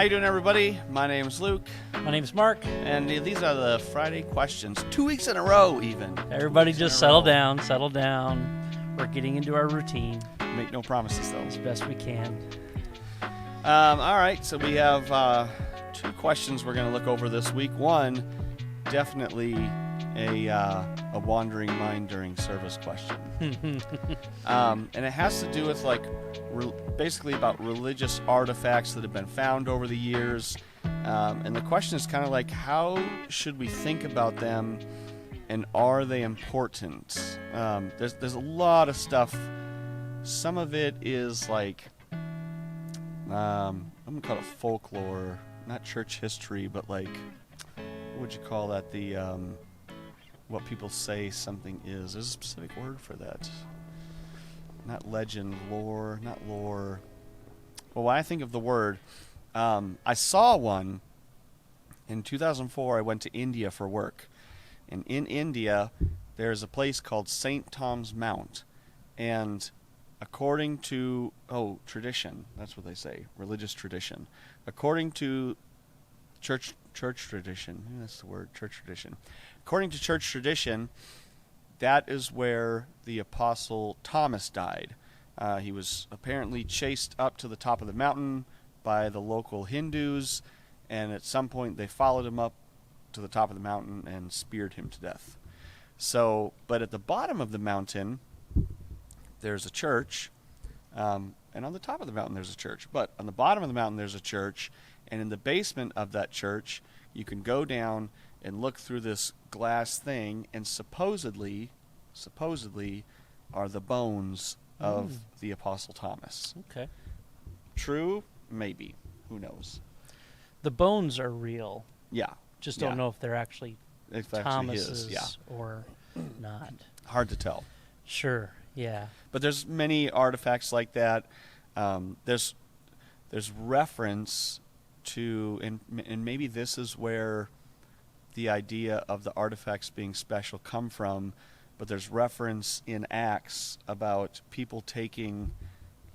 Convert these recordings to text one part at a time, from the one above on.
How you doing, everybody? My name's Luke, My name's Mark. and these are the Friday questions. 2 weeks in a row, even. Everybody just settle down, settle down. We're getting into our routine Make no promises, though. as best we can. All right, so we have two questions we're going to look over this week. One, definitely a wandering mind during service question. And it has to do with basically about religious artifacts that have been found over the years. And the question is kind of like, how should we think about them, and are they important? There's a lot of stuff. Some of it is like, I'm going to call it folklore, not church history, but like, what would you call that? The what people say something is. There's a specific word for that. Not legend, lore, not lore. Well, when I think of the word, I saw one in 2004. I went to India for work. And in India, there's a place called St. Thomas Mount. And according to, tradition, that's what they say, religious tradition. According to church tradition, that's the word, church tradition. According to church tradition, that is where the Apostle Thomas died. He was apparently chased up to the top of the mountain by the local Hindus, and at some point they followed him up to the top of the mountain and speared him to death. So, but at the bottom of the mountain, there's a church, and on the top of the mountain there's a church. But on the bottom of the mountain there's a church, and in the basement of that church, you can go down and look through this glass thing, and supposedly are the bones of the Apostle Thomas. Okay. True? Maybe. Who knows? The bones are real. Yeah. Just don't know if they're actually If actually Thomas's his, or not. Hard to tell. Sure, yeah. But there's many artifacts like that. There's reference to, and maybe this is where the idea of the artifacts being special come from, but there's reference in Acts about people taking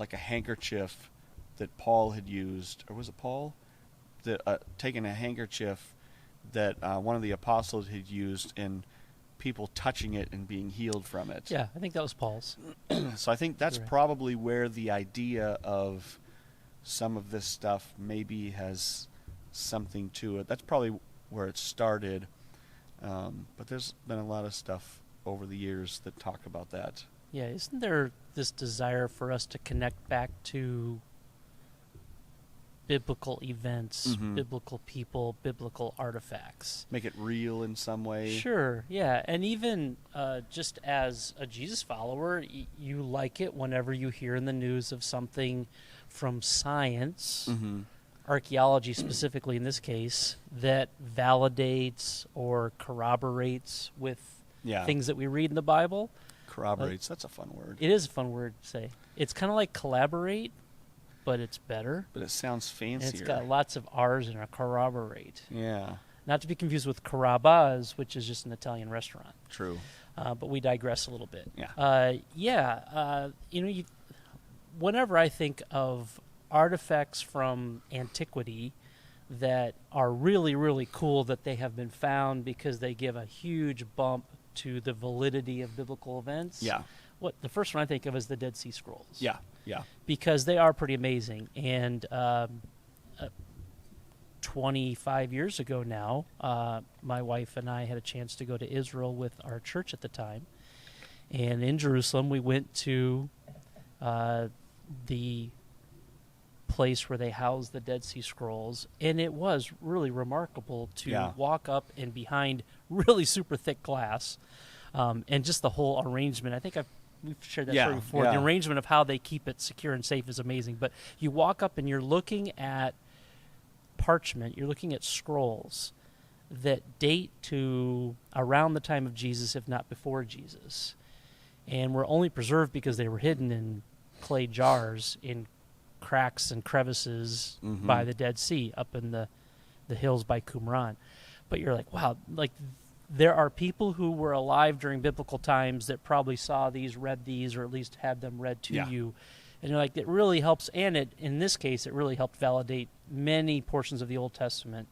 like a handkerchief that Paul had used, or was it Paul? Taking a handkerchief that one of the apostles had used, and people touching it and being healed from it. Yeah, I think that was Paul's. So I think that's Right. probably where the idea of some of this stuff maybe has something to it. That's probably where it started. But there's been a lot of stuff over the years that talk about that. Yeah, isn't there this desire for us to connect back to biblical events, biblical people, biblical artifacts? Make it real in some way. Sure, yeah. And even just as a Jesus follower, you like it whenever you hear in the news of something from science, archaeology specifically in this case, that validates or corroborates with things that we read in the Bible. Corroborates, that's a fun word. It is a fun word to say. It's kind of like collaborate, but it's better. But it sounds fancier. And it's got lots of R's in it, corroborate. Yeah. Not to be confused with Carrabba's, which is just an Italian restaurant. True. But we digress a little bit. Yeah. Whenever I think of artifacts from antiquity that are really, really cool that they have been found because they give a huge bump to the validity of biblical events. Yeah. The first one I think of is the Dead Sea Scrolls. Yeah. Yeah. Because they are pretty amazing. And 25 years ago now, my wife and I had a chance to go to Israel with our church at the time. And in Jerusalem, we went to the place where they housed the Dead Sea Scrolls. And it was really remarkable to walk up and behind really super thick glass. And just the whole arrangement. I think we've shared that story before. Yeah. The arrangement of how they keep it secure and safe is amazing. But you walk up and you're looking at parchment, you're looking at scrolls that date to around the time of Jesus, if not before Jesus. And were only preserved because they were hidden in clay jars in cracks and crevices by the Dead Sea up in the hills by Qumran. But you're like, wow, like there are people who were alive during biblical times that probably saw these, read these, or at least had them read to you And you're like, it really helps, and in this case, it really helped validate many portions of the Old Testament,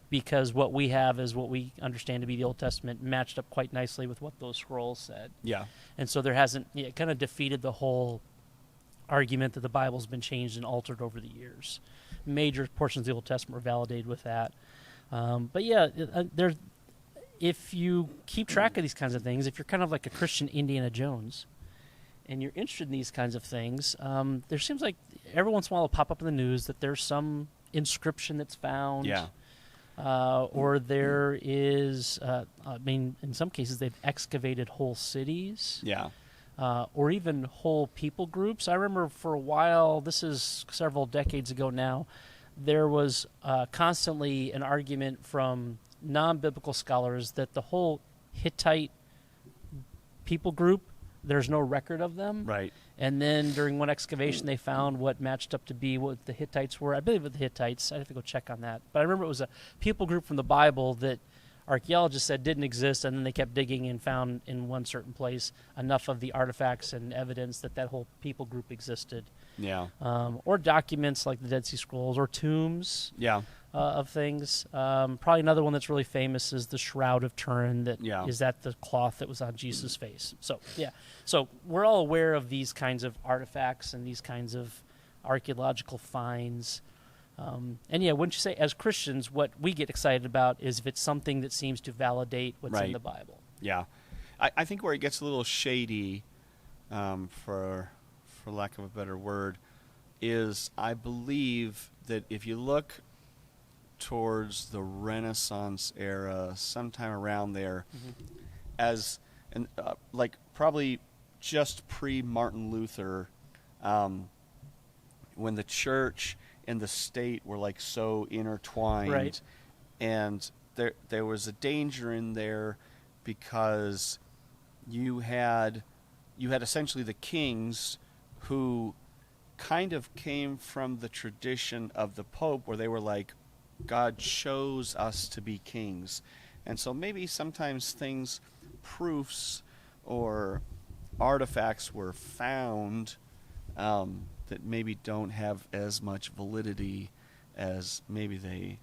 because what we have is what we understand to be the Old Testament matched up quite nicely with what those scrolls said. Yeah. And so it kind of defeated the whole argument that the Bible's been changed and altered over the years. Major portions of the Old Testament were validated with that. But yeah, if you keep track of these kinds of things, if you're kind of like a Christian Indiana Jones, and you're interested in these kinds of things, there seems like every once in a while it'll pop up in the news that there's some inscription that's found. Yeah. Or there is, in some cases they've excavated whole cities. Yeah. Or even whole people groups. I remember for a while, this is several decades ago now, there was constantly an argument from non-biblical scholars that the whole Hittite people group, there's no record of them. Right. And then during one excavation, they found what matched up to be what the Hittites were. I believe it was the Hittites. I'd have to go check on that. But I remember it was a people group from the Bible that archaeologists said didn't exist, and then they kept digging and found in one certain place enough of the artifacts and evidence that whole people group existed. Yeah. Or documents like the Dead Sea Scrolls, or tombs Yeah. of things. Probably another one that's really famous is the Shroud of Turin. Is that the cloth that was on Jesus' face? So yeah, so we're all aware of these kinds of artifacts and these kinds of archaeological finds. And yeah, wouldn't you say, as Christians, what we get excited about is if it's something that seems to validate what's in the Bible. Yeah, I think where it gets a little shady, for lack of a better word, is I believe that if you look towards the Renaissance era, sometime around there, like probably just pre-Martin Luther, when the church and the state were like so intertwined, right. And there was a danger in there because you had essentially the kings who kind of came from the tradition of the Pope, where they were like, God chose us to be kings. And so maybe sometimes proofs or artifacts were found that maybe don't have as much validity as maybe they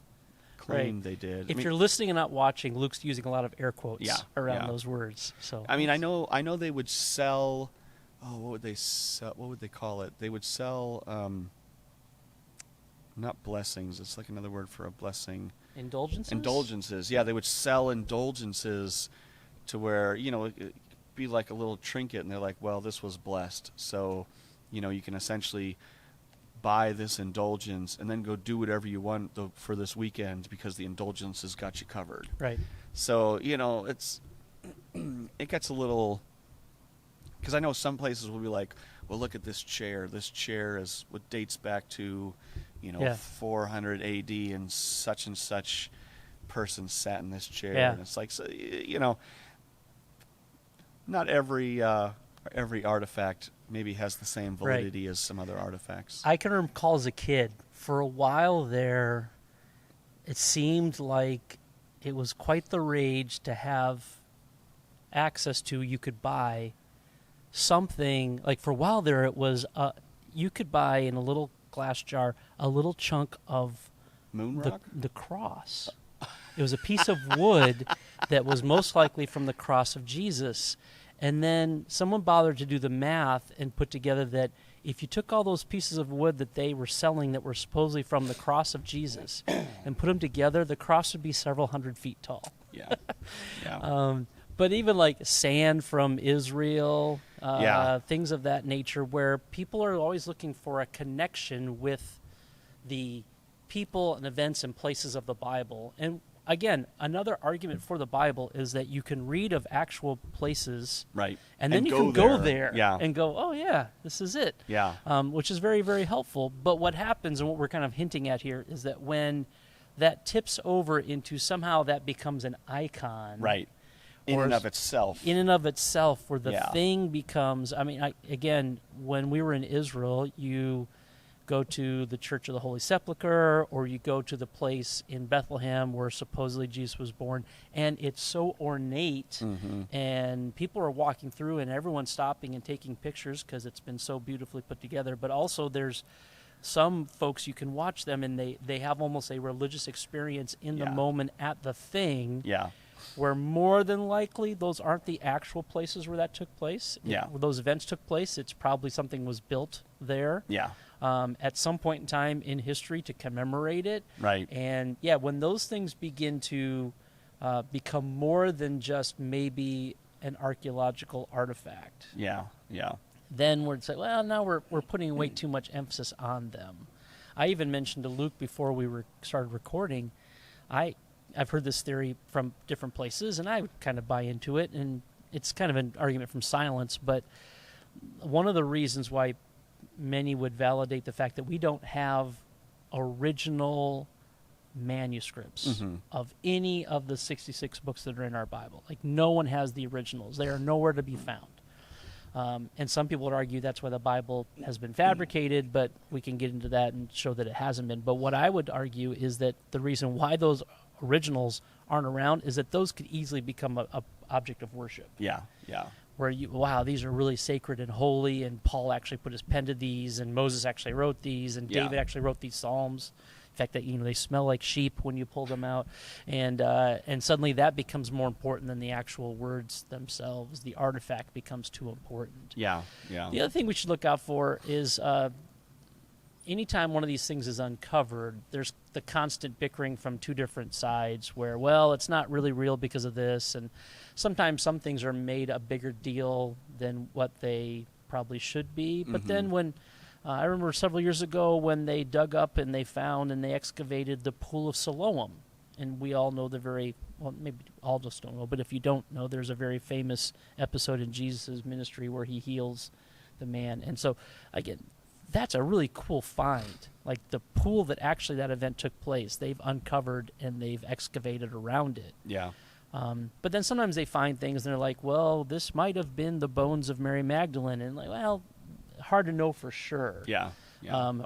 claimed they did. If you're listening and not watching, Luke's using a lot of air quotes around Yeah. those words. So I mean, I know they would sell. Oh, what would they sell? What would they call it? They would sell, not blessings. It's like another word for a blessing. Indulgences? Indulgences. Yeah, they would sell indulgences to where, it'd be like a little trinket, and they're like, well, this was blessed. So, you can essentially buy this indulgence and then go do whatever you want for this weekend because the indulgence has got you covered. Right. So, it gets a little... Because I know some places will be like, well, look at this chair. This chair is what dates back to, 400 AD, and such person sat in this chair. Yeah. And it's like, so, not every artifact maybe has the same validity as some other artifacts. I can recall as a kid, for a while there, it seemed like it was quite the rage to have access to, you could buy something, like for a while there it was, you could buy in a little glass jar a little chunk of Moon rock? the cross. It was a piece of wood that was most likely from the cross of Jesus. And then someone bothered to do the math and put together that if you took all those pieces of wood that they were selling that were supposedly from the cross of Jesus and put them together, the cross would be several hundred feet tall. Yeah. Yeah. But even like sand from Israel, things of that nature, where people are always looking for a connection with the people and events and places of the Bible. And again, another argument for the Bible is that you can read of actual places, right, and then you can go there and go, oh yeah, this is it. Yeah. Which is very, very helpful. But what happens, and what we're kind of hinting at here, is that when that tips over into somehow that becomes an icon. Right. In and of itself. In and of itself, where the thing becomes, again, when we were in Israel, you go to the Church of the Holy Sepulchre, or you go to the place in Bethlehem where supposedly Jesus was born, and it's so ornate, and people are walking through, and everyone's stopping and taking pictures because it's been so beautifully put together. But also there's some folks, you can watch them, and they have almost a religious experience in the moment at the thing, where more than likely those aren't the actual places where that took place. Where those events took place, it's probably something was built there. At some point in time in history to commemorate it. Right. And when those things begin to become more than just maybe an archaeological artifact. Then we'd say, well, now we're putting way too much emphasis on them. I even mentioned to Luke before we started recording, I've heard this theory from different places, and I would kind of buy into it, and it's kind of an argument from silence, but one of the reasons why many would validate the fact that we don't have original manuscripts of any of the 66 books that are in our Bible. Like, no one has the originals. They are nowhere to be found. And some people would argue that's why the Bible has been fabricated, but we can get into that and show that it hasn't been. But what I would argue is that the reason why those originals aren't around is that those could easily become a object of worship. Where these are really sacred and holy, and Paul actually put his pen to these, and Moses actually wrote these, and David actually wrote these psalms. In fact, that they smell like sheep when you pull them out, and suddenly that becomes more important than the actual words themselves. The artifact becomes too important. The other thing we should look out for is anytime one of these things is uncovered, there's the constant bickering from two different sides where, well, it's not really real because of this, and sometimes some things are made a bigger deal than what they probably should be. But then when I remember several years ago when they dug up and they found and they excavated the Pool of Siloam, and we all know maybe all just don't know, but if you don't know, there's a very famous episode in Jesus' ministry where he heals the man. And so, again, that's a really cool find. Like, the pool that actually that event took place, they've uncovered and they've excavated around it. But then sometimes they find things and they're like, well, this might have been the bones of Mary Magdalene, and like, well, hard to know for sure.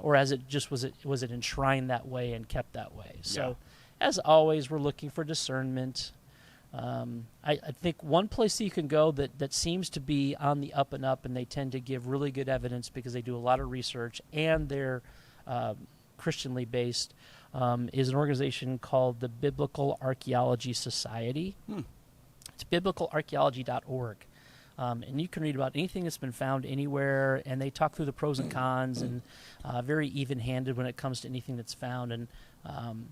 Or as it just was it enshrined that way and kept that way. So as always, we're looking for discernment. I think one place that you can go that seems to be on the up and up, and they tend to give really good evidence because they do a lot of research and they're Christianly based, is an organization called the Biblical Archaeology Society. It's biblicalarchaeology.org. And you can read about anything that's been found anywhere, and they talk through the pros and cons, and very even-handed when it comes to anything that's found. And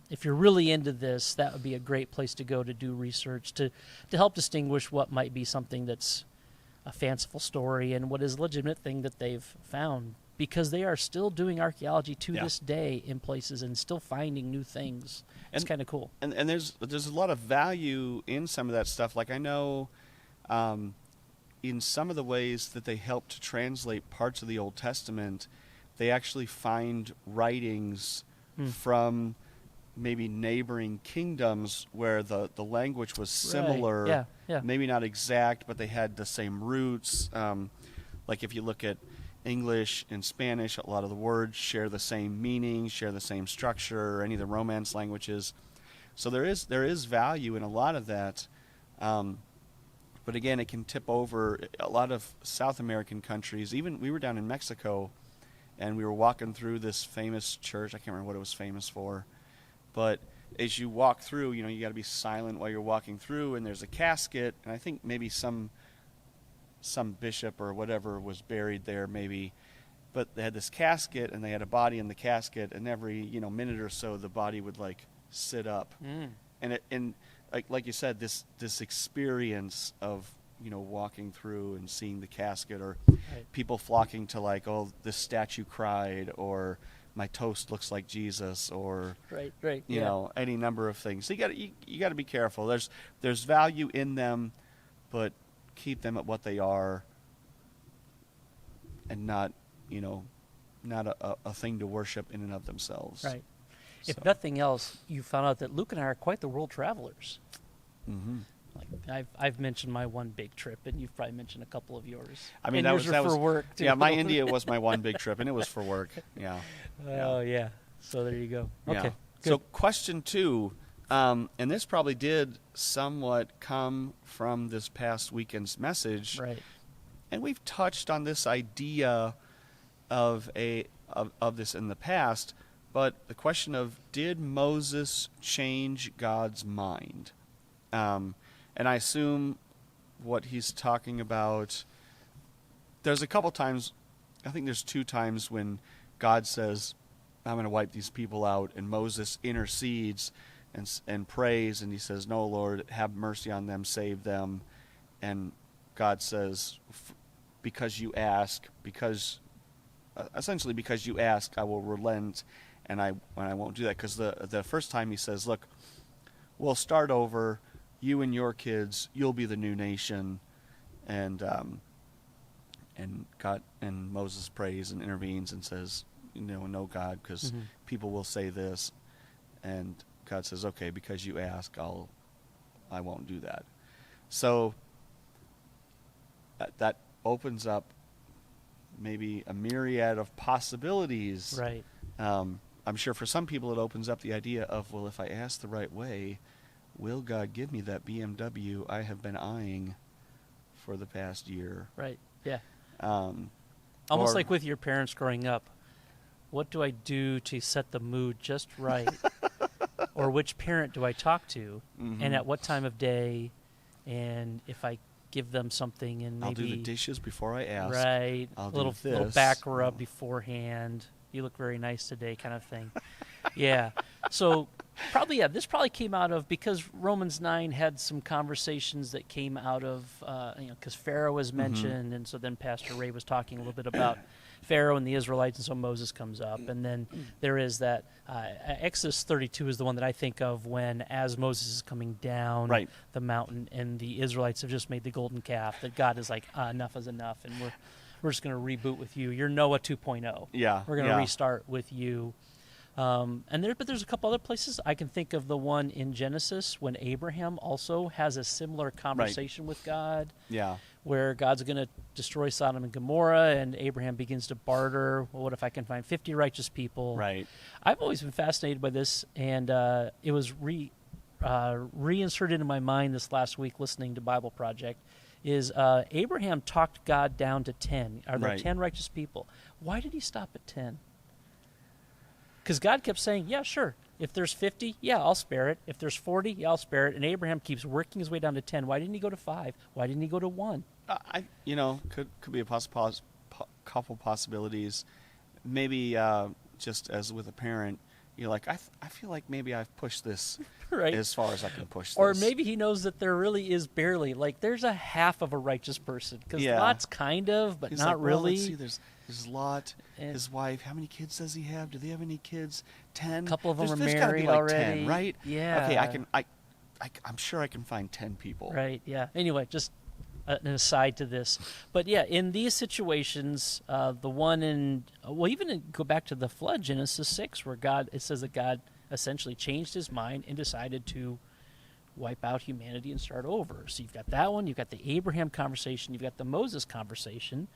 if you're really into this, that would be a great place to go to do research, to help distinguish what might be something that's a fanciful story and what is a legitimate thing that they've found, because they are still doing archaeology to this day in places and still finding new things. It's kind of cool. And there's a lot of value in some of that stuff. Like, I know in some of the ways that they help to translate parts of the Old Testament, they actually find writings from maybe neighboring kingdoms where the language was similar, maybe not exact, but they had the same roots. Like, if you look at English and Spanish, a lot of the words share the same meaning, share the same structure, or any of the Romance languages. So there is value in a lot of that. But again, it can tip over. A lot of South American countries, even we were down in Mexico, and we were walking through this famous church. I can't remember what it was famous for. But as you walk through, you got to be silent while you're walking through, and there's a casket, and I think maybe some bishop or whatever was buried there maybe. But they had this casket, and they had a body in the casket, and every minute or so the body would sit up. And like you said, this experience of walking through and seeing the casket, or people flocking to this statue cried, or my toast looks like Jesus, or any number of things. So you got to be careful. There's value in them, but keep them at what they are, and not a thing to worship in and of themselves. Right. If nothing else, you found out that Luke and I are quite the world travelers. Like I've mentioned my one big trip, and you've probably mentioned a couple of yours. I mean, and that yours was are for work too. Yeah, my India was my one big trip, and it was for work. Yeah. Oh yeah. So there you go. Yeah. Okay. So Good. question 2, and this probably did somewhat come from this past weekend's message, Right. and we've touched on this idea of this in the past, but the question of, did Moses change God's mind? And I assume what he's talking about, there's a couple times, I think there's 2 times when God says, I'm going to wipe these people out, and Moses intercedes and prays, and he says, no, Lord, have mercy on them, save them. And God says, because you ask, essentially because you ask, I will relent, and I won't do that. Because the first time he says, look, we'll start over, you and your kids, you'll be the new nation, and Moses prays and intervenes and says, no, God, because people will say this, and God says, okay, because you ask, I won't do that. So that opens up maybe a myriad of possibilities. Right. I'm sure for some people it opens up the idea of, well, if I ask the right way, will God give me that BMW I have been eyeing for the past year? Right. Yeah. Almost Almost like with your parents growing up. What do I do to set the mood just right? Or which parent do I talk to? And at what time of day? And if I give them something and maybe... I'll do the dishes before I ask. Right. I'll little do this. Little back rub beforehand. You look very nice today kind of thing. Yeah. So probably, this probably came out of, because Romans 9 had some conversations that came out of, because Pharaoh was mentioned, and so then Pastor Ray was talking a little bit about Pharaoh and the Israelites, and so Moses comes up. And then there is that, Exodus 32 is the one that I think of when, as Moses is coming down the mountain, and the Israelites have just made the golden calf, that God is like, enough is enough, and we're just going to reboot with you. You're Noah 2.0. Yeah. We're going to restart with you. But there's a couple other places. I can think of the one in Genesis when Abraham also has a similar conversation with God. Yeah. Where God's going to destroy Sodom and Gomorrah, and Abraham begins to barter. Well, what if I can find 50 righteous people? Right. I've always been fascinated by this, and it was reinserted in my mind this last week listening to Bible Project. Is Abraham talked God down to 10? Are there 10 righteous people? Why did he stop at 10? Because God kept saying, yeah, sure. If there's 50, yeah, I'll spare it. If there's 40, yeah, I'll spare it. And Abraham keeps working his way down to 10. Why didn't he go to 5? Why didn't he go to 1? Could be a couple possibilities. Maybe just as with a parent, you're like, I feel like maybe I've pushed this as far as I can push this. Or maybe he knows that there really is barely, like there's a half of a righteous person. Because Lot's kind of, but he's not like, well, really. let's see, there's Lot, his wife. How many kids does he have? Do they have any kids? 10. A couple of them there's are gotta be married like already. 10, right? Yeah. Okay, I'm sure I can find 10 people. Right, yeah. Anyway, just an aside to this. But yeah, in these situations, the one go back to the flood, Genesis 6, where it says that God essentially changed his mind and decided to wipe out humanity and start over. So you've got that one, you've got the Abraham conversation, you've got the Moses conversation.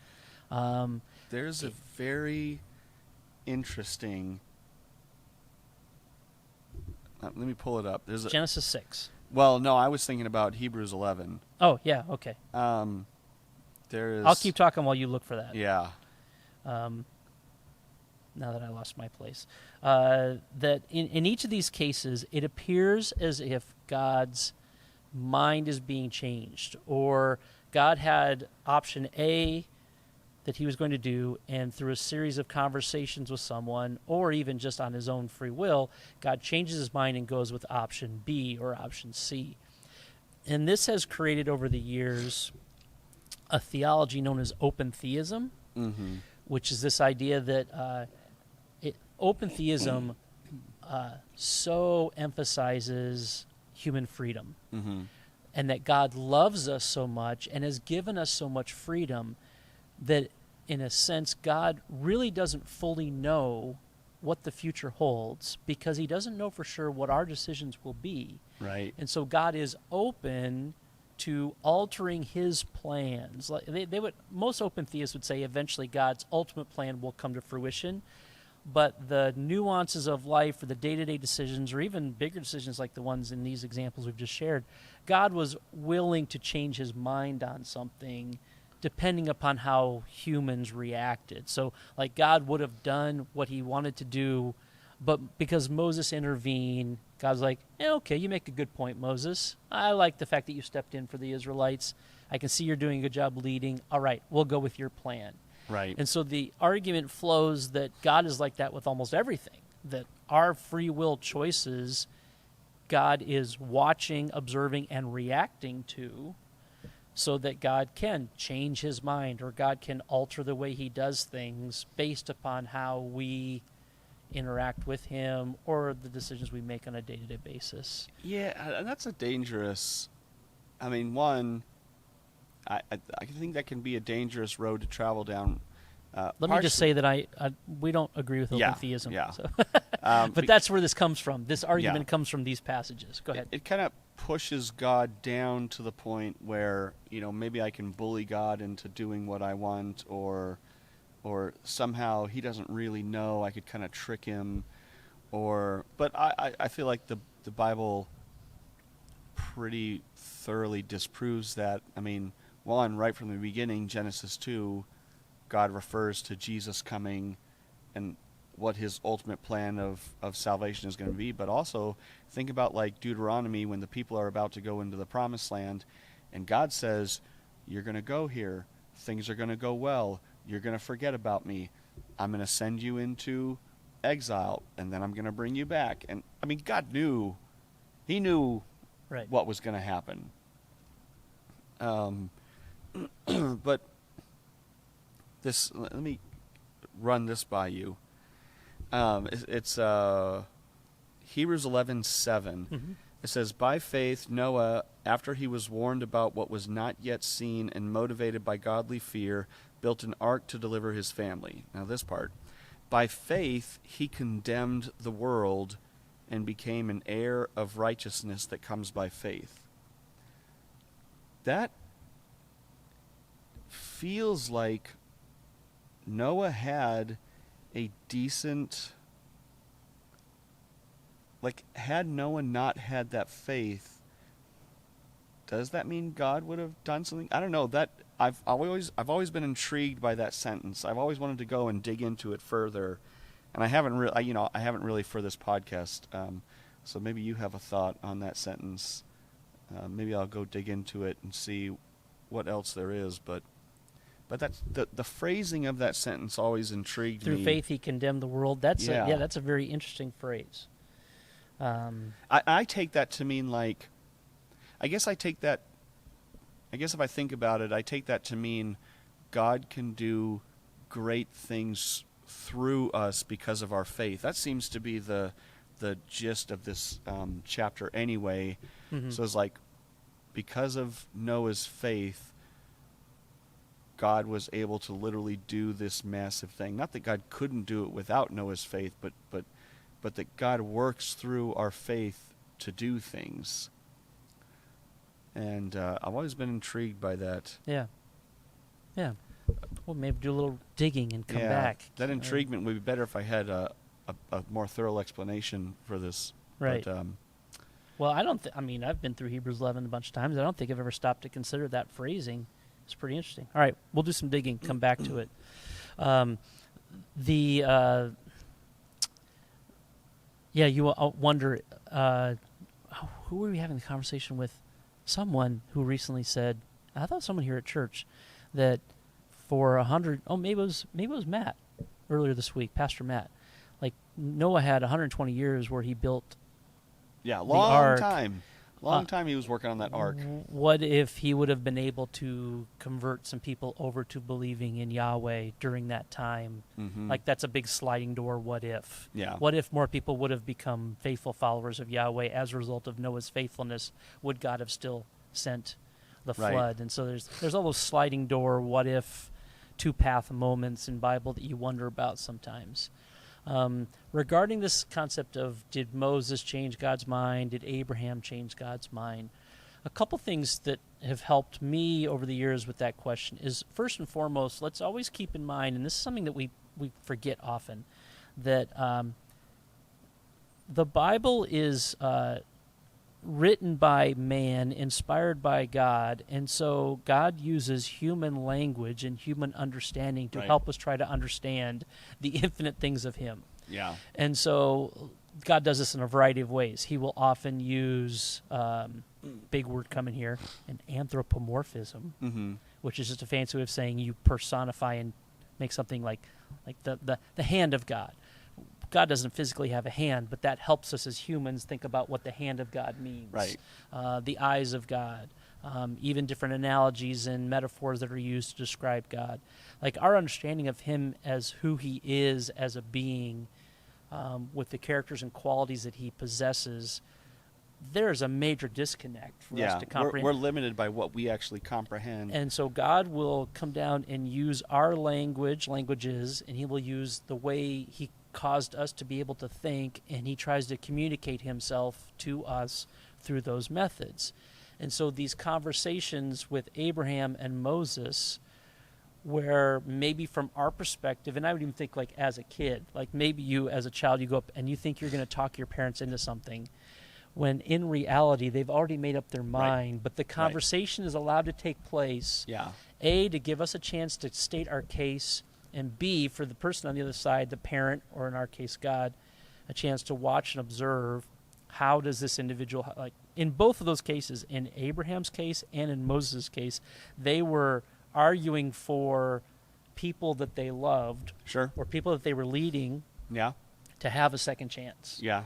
There's a very interesting... let me pull it up. There's Genesis 6. Well, no, I was thinking about Hebrews 11. Oh, yeah, okay. There is... I'll keep talking while you look for that. Yeah. Now that I lost my place. That in each of these cases, it appears as if God's mind is being changed, or God had option A that he was going to do, and through a series of conversations with someone, or even just on his own free will, God changes his mind and goes with option B or option C. And this has created over the years a theology known as open theism, which is this idea that open theism so emphasizes human freedom, and that God loves us so much and has given us so much freedom that, in a sense, God really doesn't fully know what the future holds, because he doesn't know for sure what our decisions will be. Right. And so God is open to altering his plans. Like they would, most open theists would say eventually God's ultimate plan will come to fruition, but the nuances of life or the day-to-day decisions or even bigger decisions like the ones in these examples we've just shared, God was willing to change his mind on something depending upon how humans reacted. So like God would have done what he wanted to do, but because Moses intervened, God's like, okay, you make a good point, Moses. I like the fact that you stepped in for the Israelites. I can see you're doing a good job leading. All right, we'll go with your plan. Right. And so the argument flows that God is like that with almost everything, that our free will choices, God is watching, observing, and reacting to, so that God can change his mind or God can alter the way he does things based upon how we interact with him or the decisions we make on a day-to-day basis. Yeah, and that's a dangerous. I mean, one, I think that can be a dangerous road to travel down. Let me just say that we don't agree with open theism. Yeah. So. But that's where this comes from. This argument comes from these passages. Go ahead. It kind of pushes God down to the point where, maybe I can bully God into doing what I want, or somehow he doesn't really know. I could kind of trick him, but I feel like the Bible pretty thoroughly disproves that. I mean, one, right from the beginning, Genesis 2, God refers to Jesus coming and what his ultimate plan of salvation is going to be. But also think about like Deuteronomy, when the people are about to go into the promised land and God says, you're going to go here, things are going to go well, you're going to forget about me, I'm going to send you into exile, and then I'm going to bring you back. And I mean, God knew, he knew right. what was going to happen. But this, let me run this by you. It's Hebrews 11:7. Mm-hmm. It says, by faith Noah, after he was warned about what was not yet seen and motivated by godly fear, built an ark to deliver his family. Now this part. By faith he condemned the world and became an heir of righteousness that comes by faith. That feels like Noah had a decent, like, had Noah not had that faith, does that mean God would have done something? I don't know. That I've always been intrigued by that sentence. I've always wanted to go and dig into it further, and I haven't really for this podcast. So maybe you have a thought on that sentence. Maybe I'll go dig into it and see what else there is, but that's the phrasing of that sentence always intrigued me. Through faith he condemned the world. That's that's a very interesting phrase. I take that to mean like, I guess if I think about it, I take that to mean God can do great things through us because of our faith. That seems to be the gist of this chapter anyway. Mm-hmm. So it's like, because of Noah's faith, God was able to literally do this massive thing. Not that God couldn't do it without Noah's faith, but that God works through our faith to do things. And I've always been intrigued by that. Yeah. Well, maybe do a little digging and come back. That intriguement would be better if I had a more thorough explanation for this. Right. But, well, I've been through Hebrews 11 a bunch of times. I don't think I've ever stopped to consider that phrasing. It's pretty interesting. All right, we'll do some digging, come back to it. You wonder, who were we having the conversation with? Someone who recently said, I thought someone here at church, that for 100, maybe it was Matt earlier this week, Pastor Matt. Like Noah had 120 years where he built long time he was working on that ark. What if he would have been able to convert some people over to believing in Yahweh during that time? Mm-hmm. Like, that's a big sliding door what if. Yeah. What if more people would have become faithful followers of Yahweh as a result of Noah's faithfulness? Would God have still sent the flood? Right. And so there's all those sliding door what if two-path moments in Bible that you wonder about sometimes. Regarding this concept of, did Moses change God's mind? Did Abraham change God's mind? A couple things that have helped me over the years with that question is, first and foremost, let's always keep in mind, and this is something that we forget often, that the Bible is written by man, inspired by God, and so God uses human language and human understanding to Right. help us try to understand the infinite things of Him. Yeah. And so God does this in a variety of ways. He will often use, big word coming here, an anthropomorphism, Mm-hmm. which is just a fancy way of saying you personify and make something like the hand of God. God doesn't physically have a hand, but that helps us as humans think about what the hand of God means. Right. The eyes of God, even different analogies and metaphors that are used to describe God. Like our understanding of Him as who He is as a being, with the characters and qualities that He possesses, there's a major disconnect for us to comprehend. We're limited by what we actually comprehend. And so God will come down and use our languages, and He will use the way He caused us to be able to think, and He tries to communicate Himself to us through those methods. And so these conversations with Abraham and Moses, where maybe from our perspective, and I would even think like as a kid, like maybe you as a child, you go up and you think you're going to talk your parents into something, when in reality they've already made up their mind, but the conversation is allowed to take place, Yeah. A, to give us a chance to state our case, and B, for the person on the other side, the parent, or in our case God, a chance to watch and observe how does this individual, like in both of those cases, in Abraham's case and in Moses' case, they were arguing for people that they loved Sure. or people that they were leading Yeah. to have a second chance. Yeah.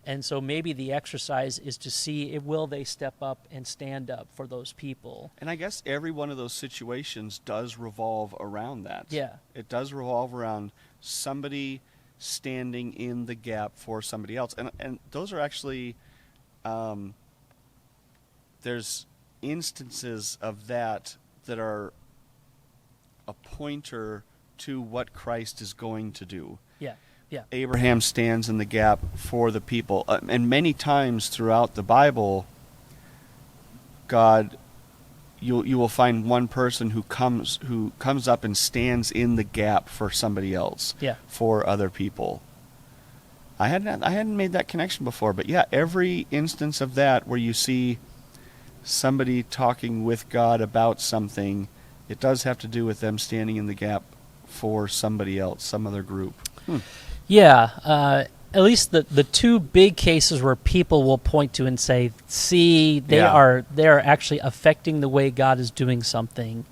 And so maybe the exercise is to see will they step up and stand up for those people. And I guess every one of those situations does revolve around that. Yeah. It does revolve around somebody standing in the gap for somebody else. And those are actually, there's instances of that are a pointer to what Christ is going to do. Yeah. Yeah. Abraham stands in the gap for the people. And many times throughout the Bible, God, you will find one person who comes up and stands in the gap for somebody else, Yeah. for other people. I hadn't made that connection before, but yeah, every instance of that where you see somebody talking with God about something, it does have to do with them standing in the gap for somebody else, some other group. Yeah, at least the two big cases where people will point to and say, "See, they Yeah. are actually affecting the way God is doing something."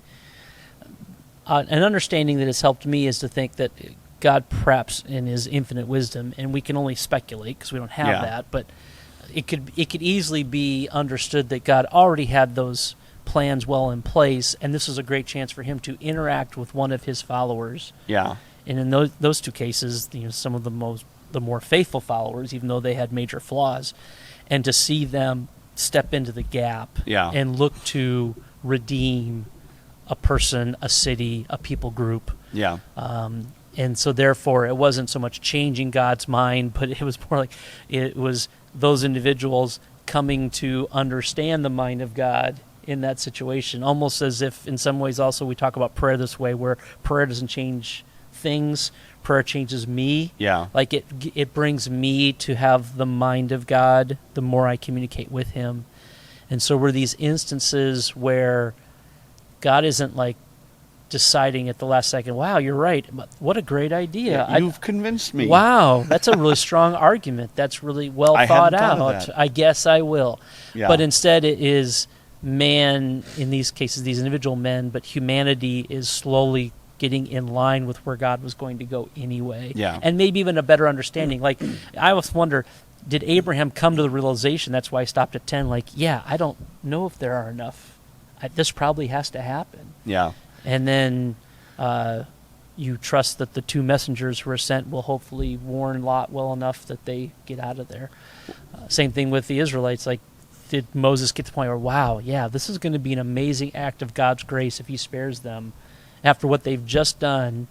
An understanding that has helped me is to think that God, perhaps in His infinite wisdom, and we can only speculate because we don't have Yeah. that, but it could easily be understood that God already had those plans well in place, and this was a great chance for Him to interact with one of His followers. Yeah. And in those two cases, some of the more faithful followers, even though they had major flaws, and to see them step into the gap Yeah. and look to redeem a person, a city, a people group. Yeah. And so therefore, it wasn't so much changing God's mind, but it was more like it was those individuals coming to understand the mind of God in that situation, almost as if in some ways also we talk about prayer this way, where prayer doesn't change things, prayer changes me. Yeah. Like it brings me to have the mind of God the more I communicate with Him. And so were these instances where God isn't like deciding at the last second, wow, you're right, what a great idea. You've convinced me. Wow, that's a really strong argument. That's really well I thought hadn't thought out. of that. I guess I will. Yeah. But instead it is man, in these cases, these individual men, but humanity is slowly getting in line with where God was going to go anyway. Yeah. And maybe even a better understanding. Like, I always wonder, did Abraham come to the realization, that's why he stopped at 10, like, yeah, I don't know if there are enough. This probably has to happen. Yeah. And then you trust that the two messengers who are sent will hopefully warn Lot well enough that they get out of there. Same thing with the Israelites. Like, did Moses get to the point where, wow, yeah, this is going to be an amazing act of God's grace if He spares them after what they've just done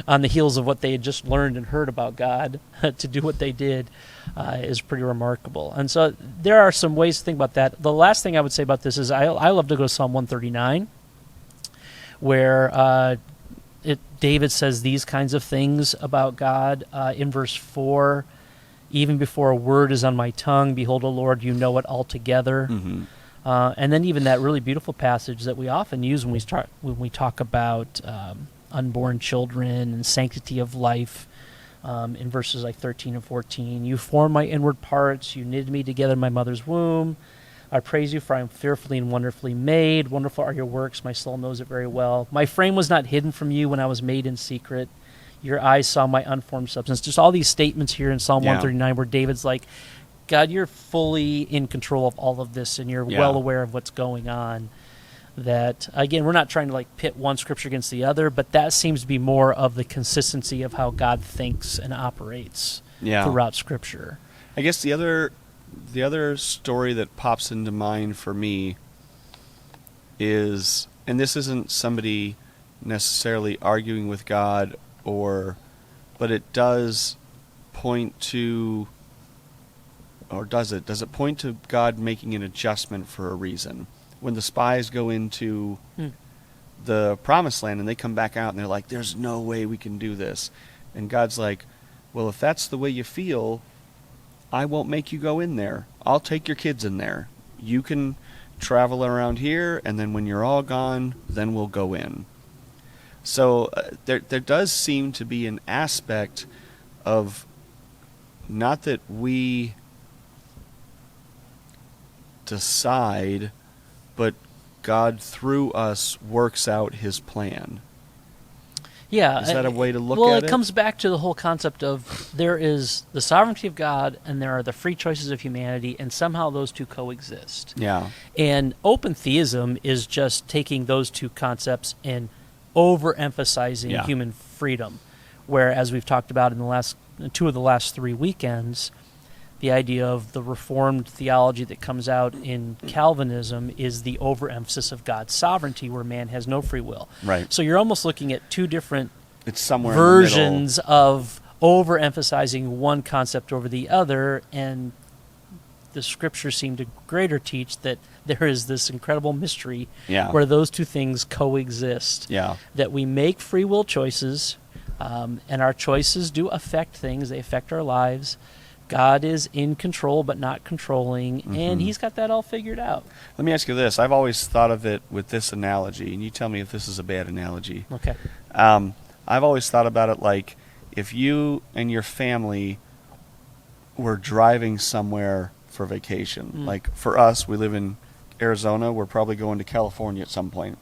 on the heels of what they had just learned and heard about God to do what they did is pretty remarkable. And so there are some ways to think about that. The last thing I would say about this is I love to go to Psalm 139, where David says these kinds of things about God. In verse 4, even before a word is on my tongue, behold, O Lord, you know it altogether. Mm-hmm. And then even that really beautiful passage that we often use when we talk about unborn children and sanctity of life, in verses like 13 and 14. You formed my inward parts. You knitted me together in my mother's womb. I praise you, for I am fearfully and wonderfully made. Wonderful are your works. My soul knows it very well. My frame was not hidden from you when I was made in secret. Your eyes saw my unformed substance. Just all these statements here in Psalm 139 where David's like, God, you're fully in control of all of this, and you're well aware of what's going on. That, again, we're not trying to like pit one scripture against the other, but that seems to be more of the consistency of how God thinks and operates throughout Scripture. I guess the other story that pops into mind for me is, and this isn't somebody necessarily arguing with God, but it does point to, or does it point to God making an adjustment for a reason? When the spies go into the promised land and they come back out and they're like, there's no way we can do this. And God's like, well, if that's the way you feel, I won't make you go in there. I'll take your kids in there. You can travel around here, and then when you're all gone, then we'll go in. So there does seem to be an aspect of, not that we decide, but God through us works out his plan. Yeah. Is that a way to look at it? Well, it comes back to the whole concept of there is the sovereignty of God and there are the free choices of humanity, and somehow those two coexist. Yeah. And open theism is just taking those two concepts and overemphasizing human freedom, where, as we've talked about in the last two of the last 3 weekends, the idea of the Reformed theology that comes out in Calvinism is the overemphasis of God's sovereignty, where man has no free will. Right. So you're almost looking at two different versions of overemphasizing one concept over the other, and the Scriptures seem to greater teach that there is this incredible mystery where those two things coexist. Yeah. That we make free will choices, and our choices do affect things. They affect our lives. God is in control but not controlling, and he's got that all figured out. Let me ask you this. I've always thought of it with this analogy, and you tell me if this is a bad analogy. Okay. I've always thought about it like if you and your family were driving somewhere for vacation. Like for us, we live in Arizona. We're probably going to California at some point.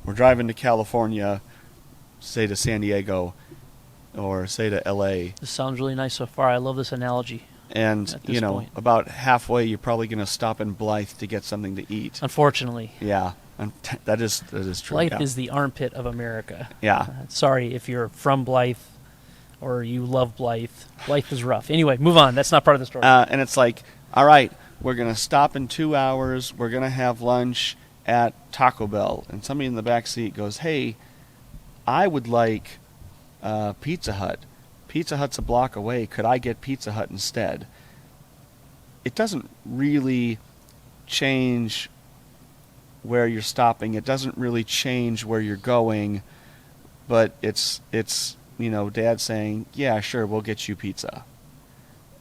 We're driving to California, say to San Diego, or say to L.A. This sounds really nice so far. I love this analogy. And, about halfway, you're probably going to stop in Blythe to get something to eat. Unfortunately. Yeah. And that is true. Blythe is the armpit of America. Yeah. Sorry if you're from Blythe or you love Blythe. Blythe is rough. Anyway, move on. That's not part of the story. And it's like, all right, we're going to stop in 2 hours. We're going to have lunch at Taco Bell. And somebody in the back seat goes, hey, I would like Pizza Hut. Pizza Hut's a block away. Could I get Pizza Hut instead? It doesn't really change where you're stopping. It doesn't really change where you're going. But it's Dad saying, yeah, sure, we'll get you pizza.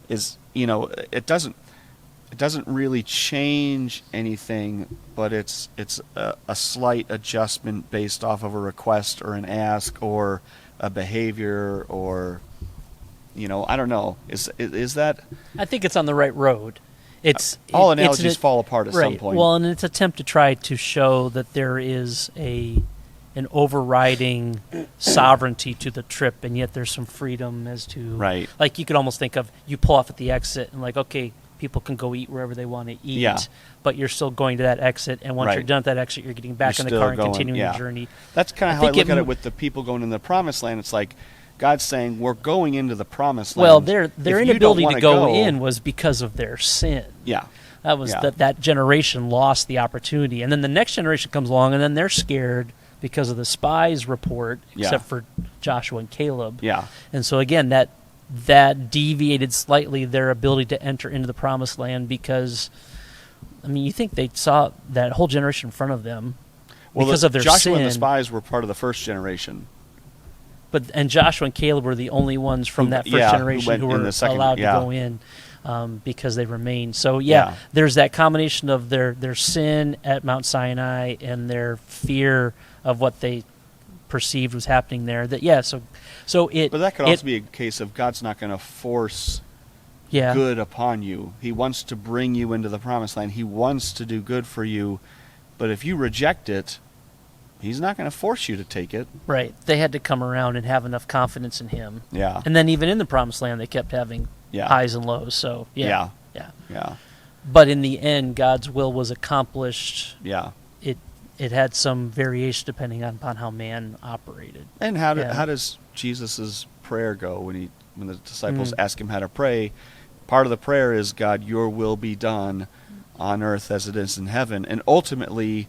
It doesn't really change anything, but it's a slight adjustment based off of a request or an ask or a behavior, or I don't know. Is that? I think it's on the right road. All analogies fall apart at some point. Well, and it's an attempt to try to show that there is an overriding sovereignty to the trip, and yet there's some freedom as to like you could almost think of you pull off at the exit and like, okay, people can go eat wherever they want to eat, but you're still going to that exit, and once you're done at that exit, you're getting back in the car and continuing the journey. That's kind of how I look at it with the people going in the promised land. It's like God's saying, we're going into the promised land. Well, their inability to go in was because of their sin. Yeah. That was that generation lost the opportunity. And then the next generation comes along, and then they're scared because of the spies report, Yeah. except for Joshua and Caleb. Yeah. And so again, that deviated slightly their ability to enter into the promised land because, I mean, you think they saw that whole generation in front of them because of their Joshua sin. and the spies were part of the first generation. And Joshua and Caleb were the only ones from that first who generation went who in were the second- allowed yeah. to go in because they remained. So Yeah. there's that combination of their sin at Mount Sinai and their fear of what they perceived was happening there. But that could also be a case of God's not going to force good upon you. He wants to bring you into the promised land. He wants to do good for you. But if you reject it, he's not going to force you to take it. Right. They had to come around and have enough confidence in him. Yeah. And then even in the promised land, they kept having highs and lows. So, yeah. But in the end, God's will was accomplished. Yeah. It had some variation depending upon how man operated. And how does Jesus' prayer go when the disciples ask him how to pray? Part of the prayer is, God, your will be done on earth as it is in heaven. And ultimately,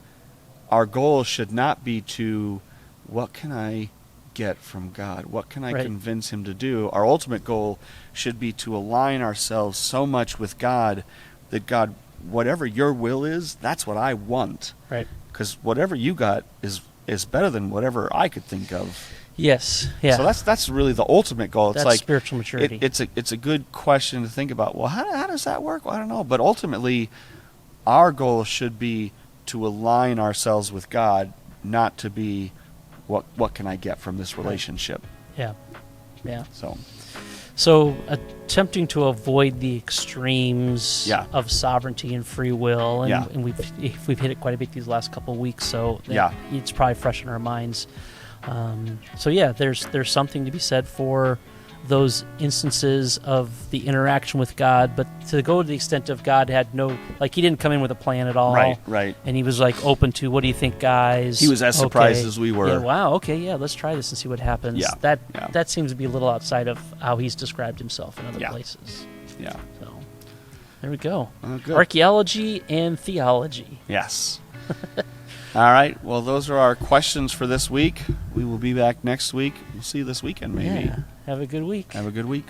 our goal should not be to, what can I get from God? What can I convince him to do? Our ultimate goal should be to align ourselves so much with God that, God, whatever your will is, that's what I want. Right. Because whatever you got is better than whatever I could think of. Yes. Yeah. So that's really the ultimate goal. It's that's like spiritual maturity. It's a good question to think about. Well, how does that work? Well, I don't know. But ultimately, our goal should be to align ourselves with God, not to be what can I get from this relationship. Yeah. So attempting to avoid the extremes of sovereignty and free will, and we've hit it quite a bit these last couple of weeks, so it's probably fresh in our minds. There's something to be said for those instances of the interaction with God, but to go to the extent of God had he didn't come in with a plan at all. Right. And he was open to, what do you think, guys? He was as surprised as we were. Yeah, wow, okay, let's try this and see what happens. Yeah. That seems to be a little outside of how he's described himself in other places. Yeah. So there we go. Good. Archaeology and theology. Yes. All right. Well, those are our questions for this week. We will be back next week. We'll see you this weekend, maybe. Yeah. Have a good week. Have a good week.